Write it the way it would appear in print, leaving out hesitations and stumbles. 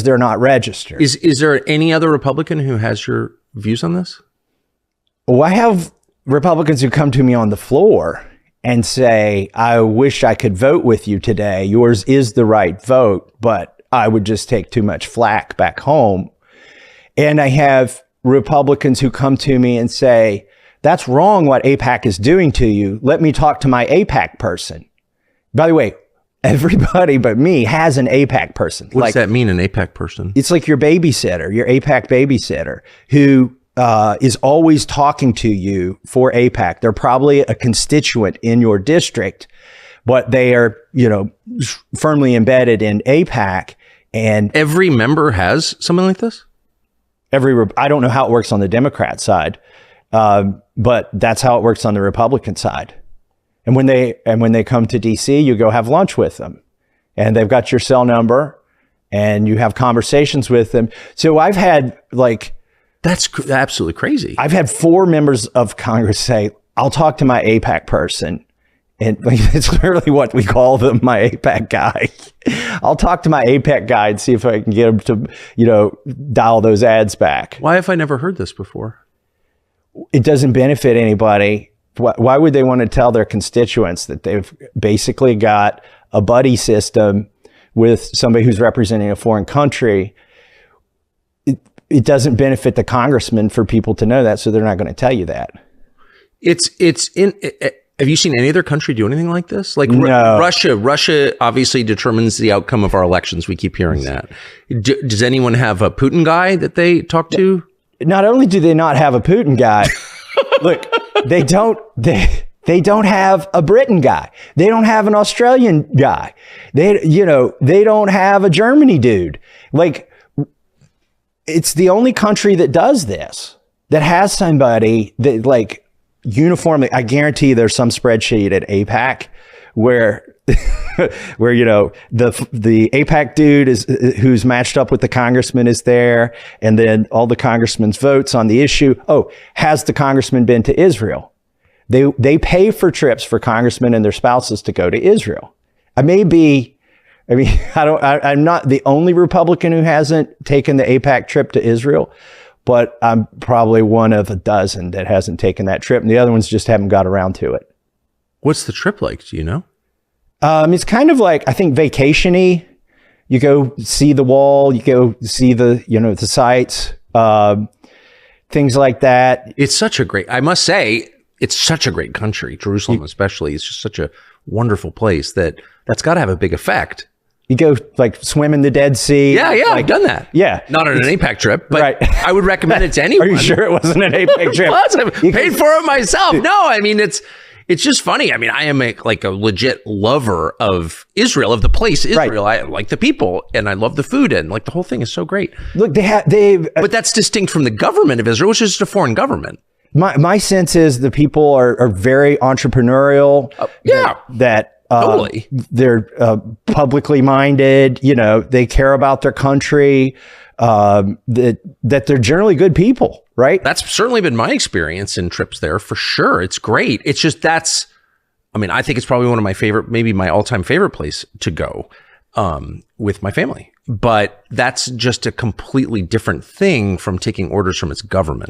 because they're not registered. Is there any other Republican who has your views on this? Well, I have Republicans who come to me on the floor and say, I wish I could vote with you today. Yours is the right vote, but I would just take too much flack back home. And I have Republicans who come to me and say, that's wrong what AIPAC is doing to you. Let me talk to my AIPAC person. By the way, everybody but me has an AIPAC person. What does that mean, an AIPAC person? It's like your babysitter, your AIPAC babysitter, who is always talking to you for AIPAC. They're probably a constituent in your district, but they are, firmly embedded in AIPAC. And every member has something like this? I don't know how it works on the Democrat side, but that's how it works on the Republican side. And when they come to DC, you go have lunch with them, and they've got your cell number, and you have conversations with them. So I've had that's absolutely crazy. I've had 4 members of Congress say, I'll talk to my AIPAC person. And it's literally what we call them, my AIPAC guy. I'll talk to my AIPAC guy and see if I can get him to, dial those ads back. Why have I never heard this before? It doesn't benefit anybody. Why would they want to tell their constituents that they've basically got a buddy system with somebody who's representing a foreign country? It doesn't benefit the congressman for people to know that, so they're not going to tell you that. Have you seen any other country do anything like this? Like no. Russia obviously determines the outcome of our elections. We keep hearing that. Does anyone have a Putin guy that they talk to? Not only do they not have a Putin guy, look, they don't have a Britain guy. They don't have an Australian guy. They don't have a Germany dude. It's the only country that does this, that has somebody that uniformly. I guarantee there's some spreadsheet at AIPAC where the AIPAC dude who's matched up with the congressman is there, and then all the congressman's votes on the issue. Oh, has the congressman been to Israel? They pay for trips for congressmen and their spouses to go to Israel. I'm not the only Republican who hasn't taken the AIPAC trip to Israel, but I'm probably one of a dozen that hasn't taken that trip, and the other ones just haven't got around to it. What's the trip like? Do you know? It's kind of like, I think, vacation-y. You go see the wall, you go see the sites, things like that. I must say, it's such a great country. Jerusalem especially is just such a wonderful place that's got to have a big effect. You go swim in the Dead Sea. Yeah, I've done that. Yeah. Not on an AIPAC trip, but right. I would recommend it to anyone. Are you sure it wasn't an AIPAC trip? I paid for it myself. No, it's just funny. I am a legit lover of Israel, of the place Israel. Right. I like the people, and I love the food, and the whole thing is so great. Look, but that's distinct from the government of Israel, which is just a foreign government. My sense is the people are very entrepreneurial. Totally. They're publicly minded. They care about their country. That they're generally good people, right? That's certainly been my experience in trips there, for sure. It's great. It's just I think it's probably one of my favorite, maybe my all-time favorite place to go with my family. But that's just a completely different thing from taking orders from its government.